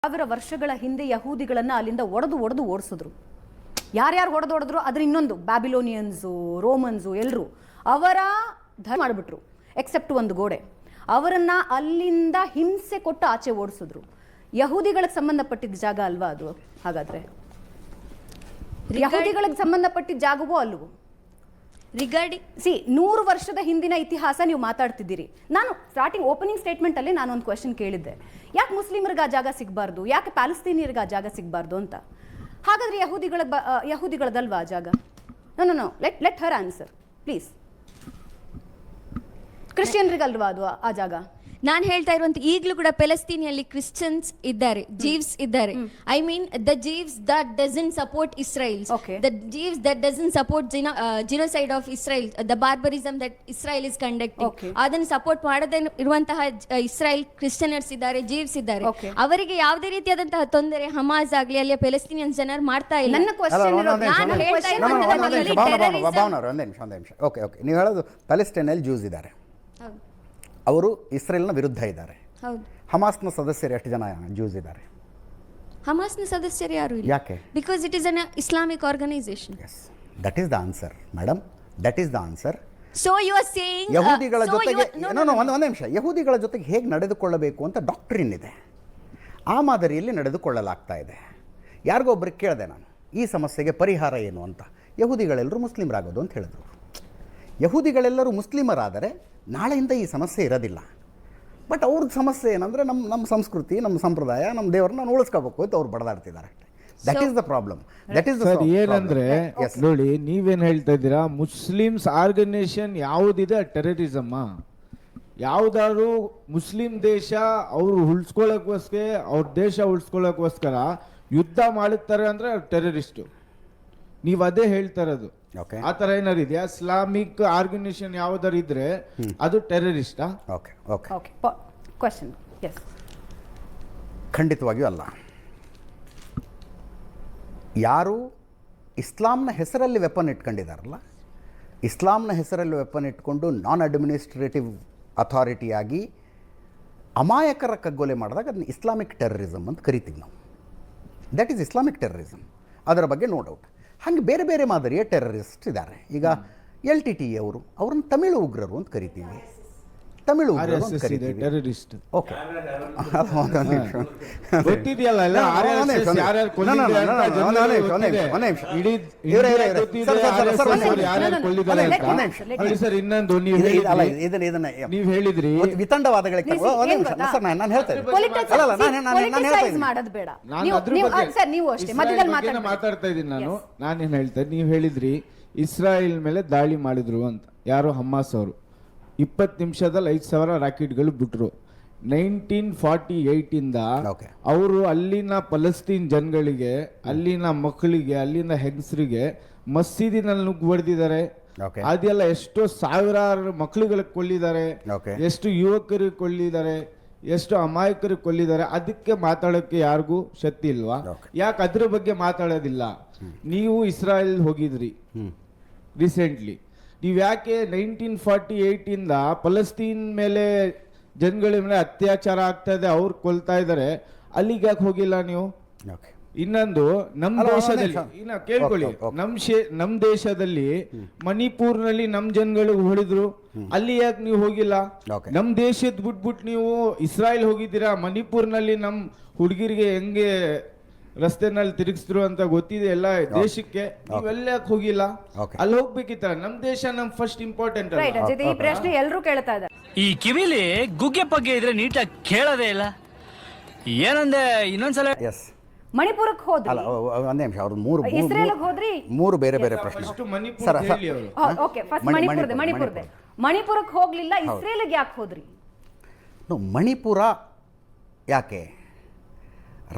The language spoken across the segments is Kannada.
1000 ವರ್ಷಗಳ ಹಿಂದೆ ಯಹೂದಿಗಳನ್ನ ಅಲ್ಲಿಂದ ಒಡೆದು ಓಡಿಸಿದ್ರು. ಯಾರ್ಯಾರು ಹೊಡೆದ್ರು ಅದ್ರ ಇನ್ನೊಂದು ಬ್ಯಾಬಿಲೋನಿಯನ್ಸು, ರೋಮನ್ಸು ಎಲ್ಲರೂ ಅವರ ಧರ್ಮ ಮಾಡಿಬಿಟ್ರು, ಎಕ್ಸೆಪ್ಟ್ ಒಂದು ಗೋಡೆ. ಅವರನ್ನ ಅಲ್ಲಿಂದ ಹಿಂಸೆ ಕೊಟ್ಟು ಆಚೆ ಓಡಿಸಿದ್ರು. ಯಹೂದಿಗಳಿಗೆ ಸಂಬಂಧಪಟ್ಟಿದ್ದ ಜಾಗ ಅಲ್ವಾ ಅದು? ಹಾಗಾದ್ರೆ ಯಹೂದಿಗಳಿಗೆ ಸಂಬಂಧಪಟ್ಟಿದ್ದ ಜಾಗವೋ ಅಲ್ವೋ? ರಿಗಾರ್ಡಿಂಗ್ 100 ವರ್ಷದ ಹಿಂದಿನ ಇತಿಹಾಸ ನೀವು ಮಾತಾಡ್ತಿದ್ದೀರಿ. ನಾನು ಸ್ಟಾರ್ಟಿಂಗ್ ಓಪನಿಂಗ್ ಸ್ಟೇಟ್ಮೆಂಟ್ ಅಲ್ಲಿ ನಾನು ಒಂದು ಕ್ವೆಶನ್ ಕೇಳಿದ್ದೆ, ಯಾಕೆ ಮುಸ್ಲಿಮರಿಗೆ ಆ ಜಾಗ ಸಿಗಬಾರ್ದು, ಯಾಕೆ ಪ್ಯಾಲೆಸ್ತೀನಿಯರಿಗೆ ಆ ಜಾಗ ಸಿಗಬಾರ್ದು ಅಂತ. ಹಾಗಾದ್ರೆ ಯಹೂದಿಗಳದಲ್ವಾ ಆ ಜಾಗ? No let her answer please. ಕ್ರಿಶ್ಚಿಯನ್ರಿಗಲ್ವಾ ಅದು ಆ ಜಾಗ? ನಾನು ಹೇಳ್ತಾ ಇರುವಂತ ಈಗಲೂ ಕೂಡ ಪ್ಯಾಲೆಸ್ತೀನಿಯಲ್ಲಿ ಕ್ರಿಶ್ಚಿಯನ್ಸ್ ಇದ್ದಾರೆ, ಜೀವ್ಸ್ ಇದ್ದಾರೆ. I mean the Jews that doesn't support Israel, the Jews that doesn't support genocide of Israel, the barbarism that Israel is conducting, ಅದನ್ನು ಸಪೋರ್ಟ್ ಮಾಡದೇ ಇರುವಂತಹ ಇಸ್ರೇಲ್ ಕ್ರಿಶ್ಚಿಯನ್ಸ್ ಇದ್ದಾರೆ, ಜೀವ್ಸ್ ಇದ್ದಾರೆ. ಅವರಿಗೆ ಯಾವುದೇ ರೀತಿಯಾದಂತಹ ತೊಂದರೆ ಹಮಾಸ್ ಆಗ್ಲಿ ಅಲ್ಲಿ ಪ್ಯಾಲೆಸ್ತೀನಿಯನ್ ಜನರು ಮಾಡ್ತಾ ಇಲ್ಲ. ನನ್ನ ಕ್ವೆಶ್ಚನ್ ನೀವು ಹೇಳೋದು ಪ್ಯಾಲೆಸ್ಟೈನಲ್ಲಿ ಜೂಸ್ ಇದ್ದಾರೆ, ಅವರು ಇಸ್ರೇಲ್ನ ವಿರುದ್ಧ ಇದ್ದಾರೆ. ಹಮಾಸ್ನ ಸದಸ್ಯರು ಎಷ್ಟು ಜನ ಜೂಸ್ ಇದ್ದಾರೆ? ಹಮಾಸ್ನ ಸದಸ್ಯರು ಯಾರು ಇಲ್ಲ. ಯಾಕೆ? Because it is an Islamic organization. Yes, that is the answer madam, that is the answer. So you are saying ಯಹೂದಿಗಳ ಜೊತೆಗೆ ಒಂದು ನಿಮಿಷ, ಯಹೂದಿಗಳ ಜೊತೆಗೆ ಹೇಗೆ ನಡೆದುಕೊಳ್ಳಬೇಕು ಅಂತ ಡಾಕ್ಟ್ರಿನ್ ಇದೆ, ಆ ಮಾದರಿಯಲ್ಲಿ ನಡೆದುಕೊಳ್ಳಲಾಗ್ತಾ ಇದೆ. ಯಾರಿಗೊಬ್ಬರಿಗೆ ಕೇಳಿದೆ ನಾನು, ಈ ಸಮಸ್ಯೆಗೆ ಪರಿಹಾರ ಏನು ಅಂತ. ಯಹೂದಿಗಳೆಲ್ಲರೂ ಮುಸ್ಲಿಮರಾಗೋದು ಅಂತ ಹೇಳಿದ್ರು. ಯಹೂದಿಗಳೆಲ್ಲರೂ ಮುಸ್ಲಿಮರಾದರೆ ನಾಳೆಯಿಂದ ಈ ಸಮಸ್ಯೆ ಇರೋದಿಲ್ಲ. ಬಟ್ ಅವ್ರದ್ದು ಸಮಸ್ಯೆ ಏನಂದರೆ ನಮ್ಮ ಸಂಸ್ಕೃತಿ, ನಮ್ಮ ಸಂಪ್ರದಾಯ, ನಮ್ಮ ದೇವರನ್ನ ನಾವು ಉಳಿಸ್ಕೋಬೇಕು ಅಂತ ಅವ್ರು ಬಡದಾಡ್ತಿದ್ದಾರೆ. That is the problem. That is sir ಏನಂದ್ರೆ ನೋಡಿ, ನೀವೇನು ಹೇಳ್ತಾ ಇದ್ದೀರಾ, ಮುಸ್ಲಿಮ್ಸ್ ಆರ್ಗನೈಸೇಷನ್ ಯಾವುದಿದೆ ಟೆರರಿಸಮ್. ಯಾವುದಾದ್ರು ಮುಸ್ಲಿಂ ದೇಶ ಅವರು ಉಳಿಸ್ಕೊಳ್ಳೋಕ್ಕೋಸ್ಕರ, ಅವ್ರ ದೇಶ ಉಳಿಸ್ಕೊಳ್ಳೋಕ್ಕೋಸ್ಕರ ಯುದ್ಧ ಮಾಡುತ್ತಾರೆ ಅಂದರೆ ಟೆರರಿಸ್ಟು. ನೀವು ಅದೇ ಹೇಳ್ತಾ ಇರೋದು. ಆ ಥರ ಏನಾರು ಇದೆಯಾ? ಇಸ್ಲಾಮಿಕ್ ಆರ್ಗನೈಸೇಷನ್ ಯಾವ್ದಾರು ಇದ್ರೆ ಅದು ಟೆರರಿಸ್ಟಾ? ಖಂಡಿತವಾಗಿಯೂ ಅಲ್ಲ. ಯಾರು ಇಸ್ಲಾಂನ ಹೆಸರಲ್ಲಿ ವೆಪನ್ ಇಟ್ಕೊಂಡಿದ್ದಾರಲ್ಲ, ಇಸ್ಲಾಂನ ಹೆಸರಲ್ಲಿ ವೆಪನ್ ಇಟ್ಕೊಂಡು ನಾನ್ ಅಡ್ಮಿನಿಸ್ಟ್ರೇಟಿವ್ ಅಥಾರಿಟಿಯಾಗಿ ಅಮಾಯಕರ ಕಗ್ಗೊಲೆ ಮಾಡಿದಾಗ ಅದನ್ನ ಇಸ್ಲಾಮಿಕ್ ಟೆರರಿಸಮ್ ಅಂತ ಕರಿತೀವಿ ನಾವು. That is Islamic terrorism. ಅದರ ಬಗ್ಗೆ ನೋ ಡೌಟ್. ಹಾಗೆ ಬೇರೆ ಬೇರೆ ಮಾದರಿಯ ಟೆರರಿಸ್ಟ್ ಇದ್ದಾರೆ. ಈಗ LTTE ಅವರು, ಅವ್ರನ್ನ ತಮಿಳು ಉಗ್ರರು ಅಂತ ಕರಿತೀವಿ, ತಮಿಳು ಉಗ್ರರು ಅಂತ ಕರಿತೀವಿ. ಟೆರರಿಸ್ಟ್ ಓಕೆ, ಇನ್ನೊಂದು ನೀವು ಹೇಳಿದ್ರಿ ವಿತಂಡವಾದಗಳಿಗೆ ನಾನು ಹೇಳ್ತೇನೆ. ಮಾತಾಡ್ತಾ ಇದ್ದೀನಿ ನಾನೇನ್ ಹೇಳ್ತೇನೆ. ನೀವು ಹೇಳಿದ್ರಿ ಇಸ್ರಾಯೇಲ್ ಮೇಲೆ ದಾಳಿ ಮಾಡಿದ್ರು ಅಂತ. ಯಾರು? ಹಮಾಸ್ ಅವರು 20 ನಿಮಿಷದಲ್ಲಿ 5,000 ರಾಕೆಟ್ಗಳು ಬಿಟ್ರು. 1948 ಇಂದ ಅವರು ಅಲ್ಲಿನ ಪಲಸ್ತೀನ್ ಜನಗಳಿಗೆ, ಅಲ್ಲಿನ ಮಕ್ಕಳಿಗೆ, ಅಲ್ಲಿನ ಹೆಂಗಸರಿಗೆ ಮಸೀದಿನಲ್ಲಿ ನುಗ್ಗು ಹೊಡೆದಿದ್ದಾರೆ. ಅದೆಲ್ಲ ಎಷ್ಟೋ ಸಾವಿರಾರು ಮಕ್ಕಳುಗಳಿಗೆ ಕೊಲ್ಲಿದ್ದಾರೆ, ಎಷ್ಟು ಯುವಕರಿಗೆ ಕೊಲ್ಲಿದ್ದಾರೆ, ಎಷ್ಟು ಅಮಾಯಕರಿಗೆ ಕೊಲ್ಲಿದ್ದಾರೆ. ಅದಕ್ಕೆ ಮಾತಾಡೋಕ್ಕೆ ಯಾರಿಗೂ ಶಕ್ತಿ ಇಲ್ವಾ? ಯಾಕೆ ಅದ್ರ ಬಗ್ಗೆ ಮಾತಾಡೋದಿಲ್ಲ? ನೀವು ಇಸ್ರಾಯೇಲ್ ಹೋಗಿದ್ರಿ ರೀಸೆಂಟ್ಲಿ, ನೀವು ಯಾಕೆ 1948 ಇಂದ ಪಲಸ್ತೀನ್ ಮೇಲೆ ಜನಗಳ ಮೇಲೆ ಅತ್ಯಾಚಾರ ಆಗ್ತಾ ಇದೆ, ಅವ್ರು ಕೊಲ್ತಾ ಇದ್ದಾರೆ, ಅಲ್ಲಿಗೆ ಯಾಕೆ ಹೋಗಿಲ್ಲ ನೀವು? ಇನ್ನೊಂದು, ನಮ್ಮ ದೇಶದಲ್ಲಿ ಕೇಳ್ಕೊಳ್ಳಿ, ನಮ್ ದೇಶದಲ್ಲಿ ಮಣಿಪುರ್ನಲ್ಲಿ ನಮ್ ಜನಗಳಿಗೆ ಹೊಡೆದ್ರು, ಅಲ್ಲಿ ಯಾಕೆ ನೀವು ಹೋಗಿಲ್ಲ? ನಮ್ ದೇಶದ ಬಿಟ್ಬಿಟ್ಟು ನೀವು ಇಸ್ರಾಯೇಲ್ ಹೋಗಿದ್ದೀರಾ. ಮಣಿಪುರ್ನಲ್ಲಿ ನಮ್ ಹುಡುಗಿರಿಗೆ ಹೆಂಗೆ ರಸ್ತೆನಲ್ಲಿ ತಿರುಗಿಸಿದ್ರು ಅಂತ ಗೊತ್ತಿದೆ ಎಲ್ಲ ದೇಶಕ್ಕೆ, ನೀವೆಲ್ಲ ಯಾಕೆ ಹೋಗಿಲ್ಲ? ಅಲ್ಲಿ ಹೋಗ್ಬೇಕಿತ್ತ? ನಮ್ ದೇಶ ನಮ್ ಫಸ್ಟ್ ಇಂಪಾರ್ಟೆಂಟ್. ಈ ಪ್ರಶ್ನೆ ಎಲ್ಲರೂ ಕೇಳ್ತಾ ಇದ್ದಾರೆ. ಈ ಕಿವಿಲಿ ಗುಗ್ಗೆ ಪಗ್ಗೆ ಇದ್ರೆ ನೀಟಾಗಿ ಕೇಳೋದೇ ಇಲ್ಲ. ಏನಂದೆ ಇನ್ನೊಂದ್ಸಲ? ಎಸ್, ಮಣಿಪುರಕ್ಕೆ ಹೋದ್ರಿ? ಅಲ್ಲ, ಒಂದೇ ನಿಮಿಷ. ಅವ್ರು ಇಸ್ರೇಲ್ಗೆ ಹೋದ್ರಿ? ಮೂರು ಬೇರೆ ಬೇರೆ ಪ್ರಶ್ನೆ. ಓಕೆ, ಫಸ್ಟ್ ಮಣಿಪುರಕ್ಕೆ ಹೋಗ್ಲಿಲ್ಲ, ಇಸ್ರೇಲ್ಗೆ ಯಾಕೆ ಹೋದ್ರಿ? ಮಣಿಪುರ ಯಾಕೆ?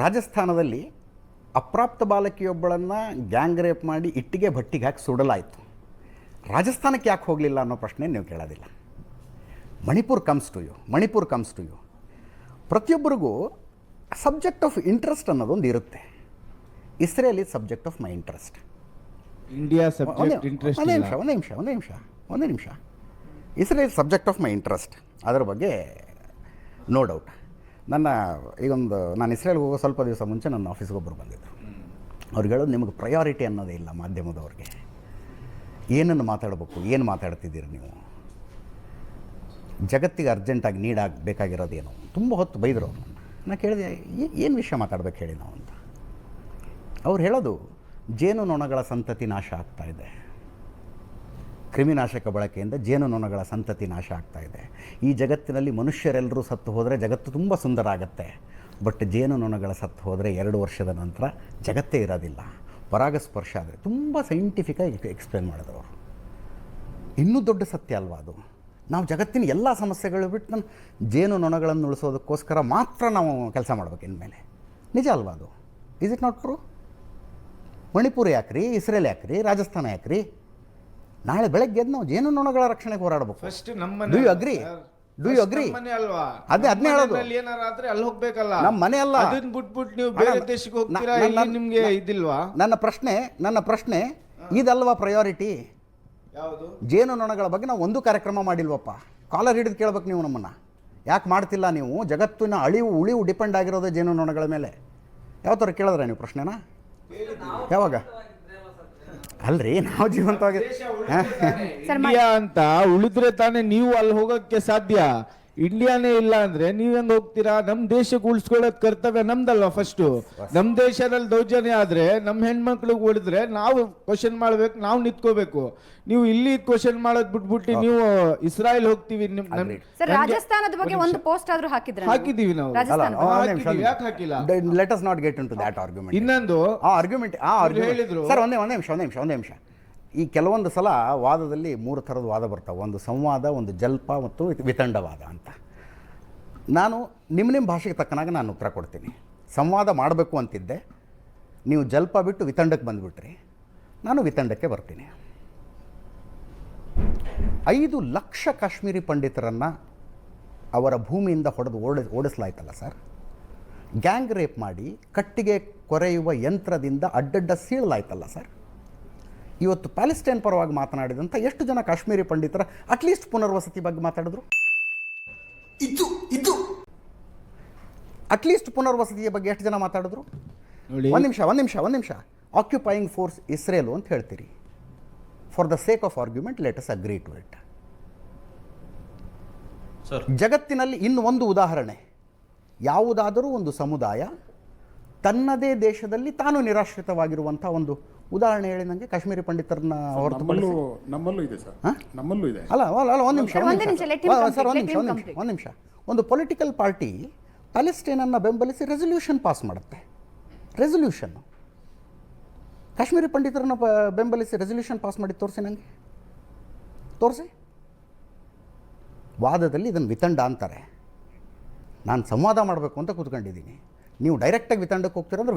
ರಾಜಸ್ಥಾನದಲ್ಲಿ ಅಪ್ರಾಪ್ತ ಬಾಲಕಿಯೊಬ್ಬಳನ್ನು ಗ್ಯಾಂಗ್ ರೇಪ್ ಮಾಡಿ ಇಟ್ಟಿಗೆ ಭಟ್ಟಿಗೆ ಹಾಕಿ ಸುಡಲಾಯಿತು. ರಾಜಸ್ಥಾನಕ್ಕೆ ಯಾಕೆ ಹೋಗಲಿಲ್ಲ ಅನ್ನೋ ಪ್ರಶ್ನೆ ನೀವು ಕೇಳೋದಿಲ್ಲ. Manipur comes to you. ಪ್ರತಿಯೊಬ್ಬರಿಗೂ ಸಬ್ಜೆಕ್ಟ್ ಆಫ್ ಇಂಟ್ರೆಸ್ಟ್ ಅನ್ನೋದೊಂದು ಇರುತ್ತೆ. Israel is subject of my interest. India subject interest. ಒಂದೇ ನಿಮಿಷ. Israel subject of my interest, ಅದರ ಬಗ್ಗೆ ನೋ ಡೌಟ್. ನಾನು ಇಸ್ರೇಲ್ಗೆ ಹೋಗೋ ಸ್ವಲ್ಪ ದಿವಸ ಮುಂಚೆ ನನ್ನ ಆಫೀಸ್ಗೆ ಒಬ್ಬರು ಬಂದಿದ್ದರು. ಅವ್ರಿಗೆ ಹೇಳೋದು, ನಿಮಗೆ ಪ್ರಯಾರಿಟಿ ಅನ್ನೋದೇ ಇಲ್ಲ ಮಾಧ್ಯಮದವ್ರಿಗೆ. ಏನನ್ನು ಮಾತಾಡಬೇಕು, ಏನು ಮಾತಾಡ್ತಿದ್ದೀರಿ ನೀವು, ಜಗತ್ತಿಗೆ ಅರ್ಜೆಂಟಾಗಿ ನೀಡಾಗಬೇಕಾಗಿರೋದೇನು. ತುಂಬ ಹೊತ್ತು ಬೈದರು ಅವ್ರು. ನಾನು ಕೇಳಿದೆ, ಏನು ವಿಷಯ ಮಾತಾಡ್ಬೇಕು ಹೇಳಿ ನಾವು ಅಂತ. ಅವ್ರು ಹೇಳೋದು, ಜೇನುನೊಣಗಳ ಸಂತತಿ ನಾಶ ಆಗ್ತಾಯಿದೆ, ಕ್ರಿಮಿನಾಶಕ ಬಳಕೆಯಿಂದ ಜೇನುನೊಣಗಳ ಸಂತತಿ ನಾಶ ಆಗ್ತಾಯಿದೆ. ಈ ಜಗತ್ತಿನಲ್ಲಿ ಮನುಷ್ಯರೆಲ್ಲರೂ ಸತ್ತು ಹೋದರೆ ಜಗತ್ತು ತುಂಬ ಸುಂದರ ಆಗುತ್ತೆ. ಬಟ್ ಜೇನುನೊಣಗಳ ಸತ್ತು ಹೋದರೆ 2 ವರ್ಷದ ನಂತರ ಜಗತ್ತೇ ಇರೋದಿಲ್ಲ. ಪರಾಗಸ್ಪರ್ಶ ಆದರೆ ತುಂಬ ಸೈಂಟಿಫಿಕಾಗಿ ಎಕ್ಸ್ಪ್ಲೇನ್ ಮಾಡಿದ್ರು ಅವರು. ಇನ್ನೂ ದೊಡ್ಡ ಸತ್ಯ ಅಲ್ವಾ ಅದು. ನಾವು ಜಗತ್ತಿನ ಎಲ್ಲ ಸಮಸ್ಯೆಗಳು ಬಿಟ್ಟು ನಾನು ಜೇನುನೊಣಗಳನ್ನು ಉಳಿಸೋದಕ್ಕೋಸ್ಕರ ಮಾತ್ರ ನಾವು ಕೆಲಸ ಮಾಡ್ಬೇಕು ಇನ್ಮೇಲೆ. ನಿಜ ಅಲ್ವಾ ಅದು? Is it not true? Manipur ಯಾಕ್ರಿ, ಇಸ್ರೇಲ್ ಯಾಕ್ರಿ, ರಾಜಸ್ಥಾನ ಯಾಕ್ರಿ? ನಾಳೆ ಬೆಳಗ್ಗೆ ಎದ್ದು ನಾವು ಜೇನುನೊಣಗಳ ರಕ್ಷಣೆಗೆ ಹೋರಾಡಬೇಕು. ಫಸ್ಟ್ ನಮ್ಮ do you agree? Do you agree? ಮನೆ ಅಲ್ವಾ? ಅದನ್ನೇ ಹೇಳೋದು. ಏನಾರ ಆದ್ರೆ ಅಲ್ಲಿ ಹೋಗ್ಬೇಕಲ್ಲ, ನಮ್ಮ ಮನೆ ಅಲ್ಲ. ಅದನ್ನ ಬಿಟ್ಬಿಟ್ಟು ನೀವು ಬೇರೆ ದೇಶಕ್ಕೆ ಹೋಗ್ತೀರಾ, ಇಲ್ಲಿ ನಿಮ್ಗೆ ಇದಿಲ್ವಾ? ನನ್ನ ಪ್ರಶ್ನೆ ಇದಲ್ವಾ ಪ್ರಯಾರಿಟಿ? ಯಾವುದು? ಜೇನುನೊಣಗಳ ಬಗ್ಗೆ ನಾವು ಒಂದು ಕಾರ್ಯಕ್ರಮ ಮಾಡಿಲ್ವಪ್ಪ. ಕಾಲರ್ ಹಿಡಿದು ಕೇಳ್ಬೇಕು ನೀವು ನಮ್ಮನ್ನು. ಯಾಕೆ ಮಾಡ್ತಿಲ್ಲ ನೀವು? ಜಗತ್ತಿನ ಉಳಿವು ಡಿಪೆಂಡ್ ಆಗಿರೋದು ಜೇನುನೊಣಗಳ ಮೇಲೆ. ಯಾವ ಥರ ಕೇಳಿದ್ರೆ ನೀವು ಪ್ರಶ್ನೆನ? ಯಾವಾಗ? ಅಲ್ರಿ, ನಾವು ಜೀವಂತವಾಗಿ ಇಂಡಿಯಾ ಅಂತ ಉಳಿದ್ರೆ ತಾನೇ ನೀವು ಅಲ್ಲಿ ಹೋಗಕ್ಕೆ ಸಾಧ್ಯ. ಇಂಡಿಯಾನೇ ಇಲ್ಲ ಅಂದ್ರೆ ನೀವ್ ಹೆಂಗ್ ಹೋಗ್ತೀರಾ? ನಮ್ ದೇಶಕ್ಕೆ ಉಳಿಸ್ಕೊಳ್ಳೋದ್ ಕರ್ತವ್ಯ ನಮ್ದಲ್ವಾ? ಫಸ್ಟ್ ನಮ್ ದೇಶದಲ್ಲಿ ದೌರ್ಜನ್ಯ ಆದ್ರೆ ನಮ್ ಹೆಣ್ಮಕ್ಳಿಗೆ ಹೊಡೆದ್ರೆ ನಾವು ಕ್ವಶನ್ ಮಾಡ್ಬೇಕು, ನಾವು ನಿಂತ್ಕೋಬೇಕು. ನೀವು ಇಲ್ಲಿ ಕ್ವಶನ್ ಮಾಡೋದ್ ಬಿಟ್ಬಿಟ್ಟು ನೀವು ಇಸ್ರಾಯೇಲ್ ಹೋಗ್ತೀವಿ. ಸರ್, ರಾಜಸ್ಥಾನದ ಬಗ್ಗೆ ಒಂದು ಪೋಸ್ಟ್ ಆದ್ರೂ ಹಾಕಿದೀವಿ ನಾವು. ಯಾಕೆ ಹಾಕಿಲ್ಲ? Let us not get into that argument. ಇನ್ನೊಂದು ಆರ್ಗ್ಯುಮೆಂಟ್ ಹೇಳಿದ್ರು ಸರ್. ಒಂದೇ ನಿಮಿಷ. ಈ ಕೆಲವೊಂದು ಸಲ ವಾದದಲ್ಲಿ 3 ಥರದ ವಾದ ಬರ್ತಾವೆ. ಒಂದು ಸಂವಾದ, ಒಂದು ಜಲ್ಪ ಮತ್ತು ವಿತಂಡವಾದ ಅಂತ. ನಾನು ನಿಮ್ಮ ಭಾಷೆಗೆ ತಕ್ಕನಾಗ ನಾನು ಉತ್ತರ ಕೊಡ್ತೀನಿ. ಸಂವಾದ ಮಾಡಬೇಕು ಅಂತಿದ್ದೆ, ನೀವು ಜಲ್ಪ ಬಿಟ್ಟು ವಿತಂಡಕ್ಕೆ ಬಂದುಬಿಟ್ರಿ. ನಾನು ವಿತಂಡಕ್ಕೆ ಬರ್ತೀನಿ. 5 ಲಕ್ಷ ಕಾಶ್ಮೀರಿ ಪಂಡಿತರನ್ನು ಅವರ ಭೂಮಿಯಿಂದ ಓಡಿಸಲಾಯ್ತಲ್ಲ ಸರ್. ಗ್ಯಾಂಗ್ ರೇಪ್ ಮಾಡಿ ಕಟ್ಟಿಗೆ ಕೊರೆಯುವ ಯಂತ್ರದಿಂದ ಅಡ್ಡಡ್ಡ ಸೀಳಲಾಯ್ತಲ್ಲ ಸರ್. ಇವತ್ತು ಪ್ಯಾಲೆಸ್ಟೈನ್ ಪರವಾಗಿ ಮಾತನಾಡಿದಂಥ ಎಷ್ಟು ಜನ ಕಾಶ್ಮೀರಿ ಪಂಡಿತರ ಅಟ್ಲೀಸ್ಟ್ ಪುನರ್ವಸತಿ ಬಗ್ಗೆ ಮಾತಾಡಿದ್ರು? ಅಟ್ಲೀಸ್ಟ್ ಪುನರ್ವಸತಿಯ ಬಗ್ಗೆ ಎಷ್ಟು ಜನ ಮಾತಾಡಿದ್ರು? ಒಂದು ನಿಮಿಷ. ಆಕ್ಯುಪೈಯಿಂಗ್ ಫೋರ್ಸ್ ಇಸ್ರೇಲು ಅಂತ ಹೇಳ್ತೀರಿ. For the sake of argument let us agree to it. ಜಗತ್ತಿನಲ್ಲಿ ಇನ್ನು ಒಂದು ಉದಾಹರಣೆ. ಯಾವುದಾದರೂ ಒಂದು ಸಮುದಾಯ ತನ್ನದೇ ದೇಶದಲ್ಲಿ ತಾನು ನಿರಾಶ್ರಿತವಾಗಿರುವಂಥ ಒಂದು ಉದಾಹರಣೆ ಹೇಳಿ ನನಗೆ. ಕಾಶ್ಮೀರಿ ಪಂಡಿತರನ್ನ ನಮ್ಮಲ್ಲೂ ಇದೆ ಸರ್, ನಮ್ಮಲ್ಲೂ ಇದೆ. ಅಲ್ಲ, ಒಂದು ನಿಮಿಷ. ಒಂದು ಪೊಲಿಟಿಕಲ್ ಪಾರ್ಟಿ ಪ್ಯಾಲೆಸ್ಟೈನನ್ನು ಬೆಂಬಲಿಸಿ ರೆಸಲ್ಯೂಷನ್ ಪಾಸ್ ಮಾಡುತ್ತೆ. ರೆಸಲ್ಯೂಷನ್ನು ಕಾಶ್ಮೀರಿ ಪಂಡಿತರನ್ನು ಬೆಂಬಲಿಸಿ ರೆಸಲ್ಯೂಷನ್ ಪಾಸ್ ಮಾಡಿ ತೋರಿಸಿ ನನಗೆ, ತೋರಿಸಿ. ವಾದದಲ್ಲಿ ಇದನ್ನು ವಿತಂಡ ಅಂತಾರೆ. ನಾನು ಸಂವಾದ ಮಾಡಬೇಕು ಅಂತ ಕೂತ್ಕೊಂಡಿದ್ದೀನಿ. ನೀವು ಡೈರೆಕ್ಟಾಗಿ ವಿತಂಡಕ್ಕೆ ಹೋಗ್ತೀರಂದ್ರೆ